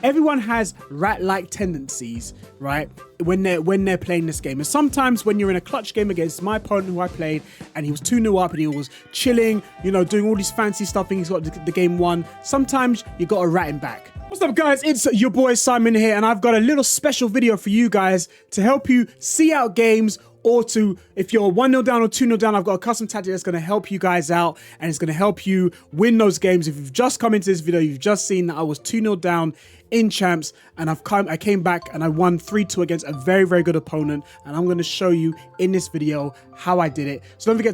Everyone has rat-like tendencies, right? When they're playing this game. And sometimes when you're in a clutch game against my opponent who I played, and he was 2-0 up and he was chilling, you know, doing all these fancy stuff and he's got the game won, sometimes you got to rat him back. What's up, guys? It's your boy Simon here, and I've got a little special video for you guys to help you see out games, or to, if you're 1-0 down or 2-0 down, I've got a custom tactic that's going to help you guys out, and it's going to help you win those games. If you've just come into this video, you've just seen that I was 2-0 down in champs, and I came back and I won 3-2 against a very, very good opponent, and I'm going to show you in this video how I did it. So don't forget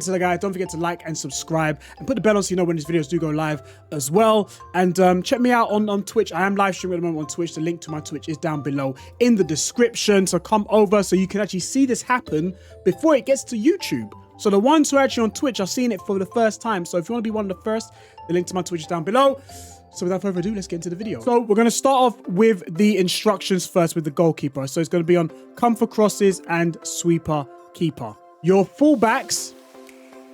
to like and subscribe, and put the bell on so you know when these videos do go live as well. And check me out on Twitch. I am live streaming at the moment on Twitch. The link to my Twitch is down below in the description, so come over so you can actually see this happen before it gets to YouTube. So the ones who are actually on Twitch are seeing it for the first time. So if you want to be one of the first, the link to my Twitch is down below. So without further ado, let's get into the video. So we're going to start off with the instructions first with the goalkeeper. So it's going to be on come for crosses and sweeper keeper. Your fullbacks,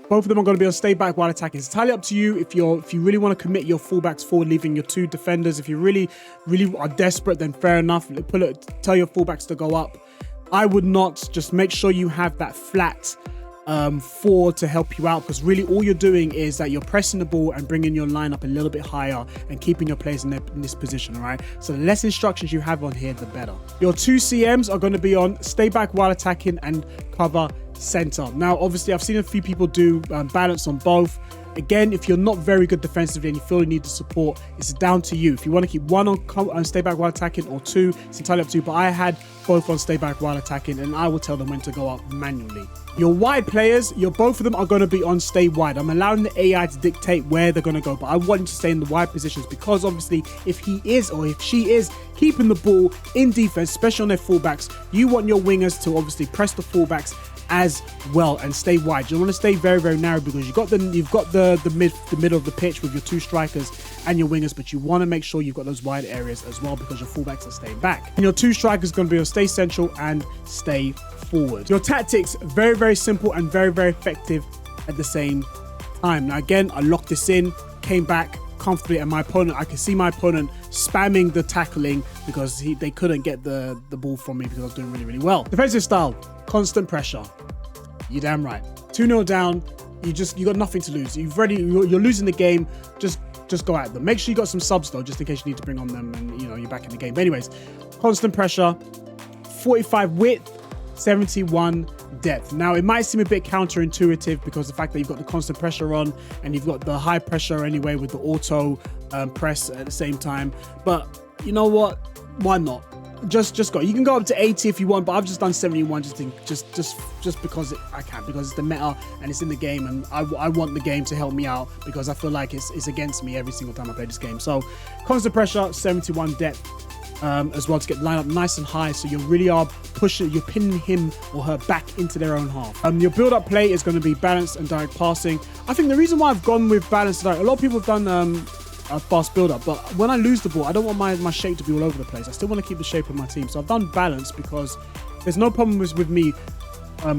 both of them are going to be on stay back while attacking. It's entirely up to you if you really want to commit your fullbacks forward, leaving your two defenders. If you really are desperate, then fair enough. Tell your fullbacks to go up. I would not. Just make sure you have that flat forward to help you out, because really all you're doing is that you're pressing the ball and bringing your line up a little bit higher and keeping your players in this position. All right, so the less instructions you have on here, the better. Your two CMs are going to be on stay back while attacking and cover center. Now obviously I've seen a few people do balance on both. Again, if you're not very good defensively and you feel you need the support, it's down to you. If you want to keep one on stay back while attacking, or two, it's entirely up to you. But I had both on stay back while attacking, and I will tell them when to go up manually. Your wide players, both of them are going to be on stay wide. I'm allowing the AI to dictate where they're going to go, but I want him to stay in the wide positions, because obviously if he is, or if she is, keeping the ball in defense, especially on their fullbacks, you want your wingers to obviously press the fullbacks as well and stay wide. You want to stay very, very narrow, because you've got the middle of the pitch with your two strikers and your wingers, but you want to make sure you've got those wide areas as well, because your fullbacks are staying back. And your two strikers are going to be on stay central and stay forward. Your tactics, very, very simple and very, very effective at the same time. Now again, I locked this in, came back comfortably, and I could see my opponent spamming the tackling because they couldn't get the ball from me, because I was doing really, really well. Defensive style, constant pressure. You're damn right. 2-0 down, you got nothing to lose. You're losing the game. Just go at them. Make sure you got some subs though, just in case you need to bring on them, and you're back in the game. But anyways, constant pressure, 45 width, 71 depth. Now it might seem a bit counterintuitive, because the fact that you've got the constant pressure on and you've got the high pressure anyway with the auto press at the same time. But you know what? Why not? Just go. You can go up to 80 if you want, but I've just done 71 just because I can, because it's the meta and it's in the game, and I want the game to help me out, because I feel like it's against me every single time I play this game. So constant pressure, 71 depth as well, to get the line up nice and high, so you really are pushing, you're pinning him or her back into their own half. Your build-up play is going to be balanced and direct passing. I think the reason why I've gone with balanced and direct, a lot of people have done a fast build-up, but when I lose the ball, I don't want my shape to be all over the place. I still want to keep the shape of my team, so I've done balance, because there's no problem with me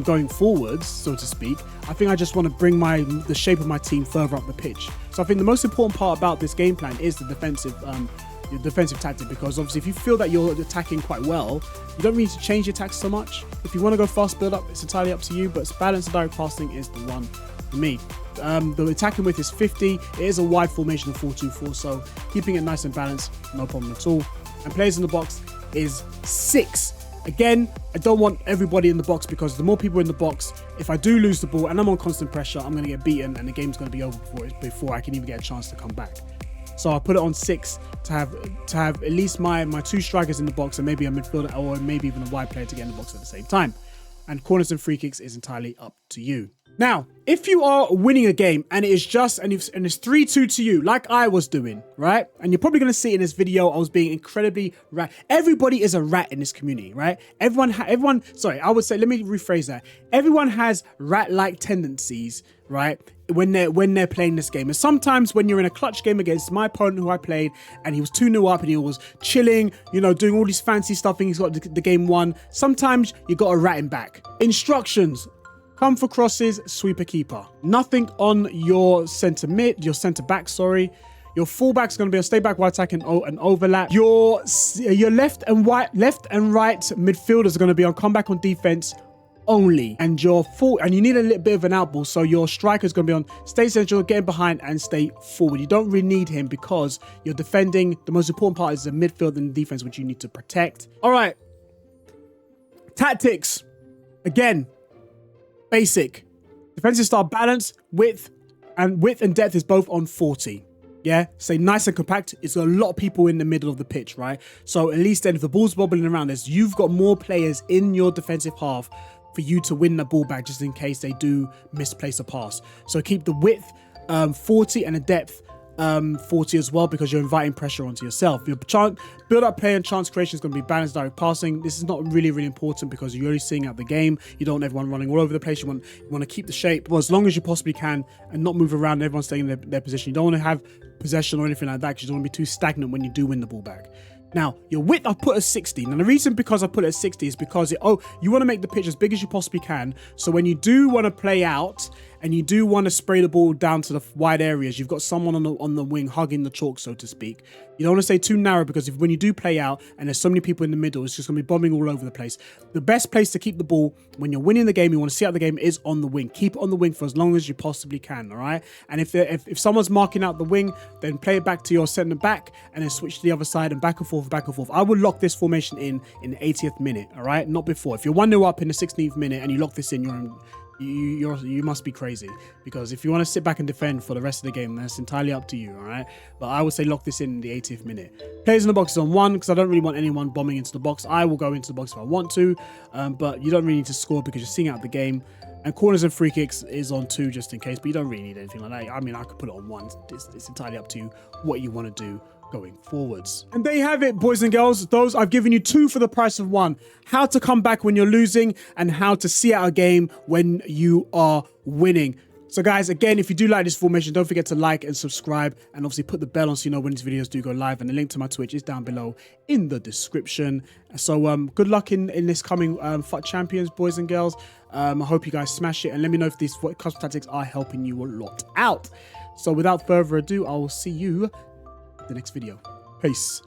going forwards, so to speak. I think I just want to bring the shape of my team further up the pitch. So I think the most important part about this game plan is the defensive tactic, because obviously if you feel that you're attacking quite well, you don't really need to change your tactics so much. If you want to go fast build up, it's entirely up to you, but balance and direct passing is the one for me. The attacking width is 50. It is a wide formation of 4-2-4, so keeping it nice and balanced, no problem at all. And players in the box is 6. Again, I don't want everybody in the box, because the more people in the box, if I do lose the ball and I'm on constant pressure, I'm going to get beaten and the game's going to be over before I can even get a chance to come back. So I put it on 6 to have at least my two strikers in the box, and maybe a midfielder or maybe even a wide player to get in the box at the same time. And corners and free kicks is entirely up to you. Now, if you are winning a game and it is just, and it's 3-2 to you, like I was doing, right? And you're probably going to see in this video, I was being incredibly rat. Everybody is a rat in this community, right? Sorry, I would say, let me rephrase that. Everyone has rat-like tendencies, right? When they're playing this game. And sometimes when you're in a clutch game against my opponent who I played, and he was 2-0 up and he was chilling, doing all this fancy stuff and he's got the game won, sometimes you got to rat him back. Instructions. Come for crosses, sweeper keeper. Nothing on your centre back, sorry. Your fullback's going to be a stay back, wide attack, and overlap. Your left and right midfielders are going to be on comeback on defense only, and you need a little bit of an outball, so your striker's going to be on stay central, getting behind, and stay forward. You don't really need him because you're defending. The most important part is the midfield and the defense, which you need to protect. All right, tactics. Again, basic. Defensive style balance, width and depth is both on 40. Yeah, stay nice and compact. It's a lot of people in the middle of the pitch, right? So at least then if the ball's bobbling around, you've got more players in your defensive half for you to win the ball back just in case they do misplace a pass. So keep the width 40 and the depth 40 as well, because you're inviting pressure onto yourself. Your build up play and chance creation is going to be balanced direct passing. This is not really important because you're already seeing out the game. You don't want everyone running all over the place. You want to keep the shape well, as long as you possibly can and not move around and everyone staying in their position. You don't want to have possession or anything like that because you don't want to be too stagnant when you do win the ball back. Now, your width I've put at 60. Now, the reason because I put it at 60 is because you want to make the pitch as big as you possibly can. So when you do want to play out and you do want to spray the ball down to the wide areas, you've got someone on the wing hugging the chalk, so to speak. You don't want to stay too narrow because when you do play out and there's so many people in the middle, it's just going to be bombing all over the place. The best place to keep the ball when you're winning the game, you want to see out the game, is on the wing. Keep it on the wing for as long as you possibly can, all right? And if someone's marking out the wing, then play it back to your centre back and then switch to the other side and back and forth, back and forth. I would lock this formation in the 80th minute, all right? Not before. If you're 1-0 up in the 16th minute and you lock this in, you must be crazy, because if you want to sit back and defend for the rest of the game, that's entirely up to you, all right? But I would say lock this in the 80th minute. Players in the box is on 1 because I don't really want anyone bombing into the box. I will go into the box if I want to, but you don't really need to score because you're seeing out the game. And corners and free kicks is on 2 just in case, but you don't really need anything like that. I mean, I could put it on 1. It's entirely up to you what you want to do going forwards. And there you have it, boys and girls. Those I've given you 2 for the price of 1. How to come back when you're losing and how to see out a game when you are winning. So guys, again, if you do like this formation, don't forget to like and subscribe, and obviously put the bell on so you know when these videos do go live, and the link to my Twitch is down below in the description. So good luck in this coming FUT Champions, boys and girls. I hope you guys smash it, and let me know if these custom tactics are helping you a lot out. So without further ado, I will see you in the next video. Peace.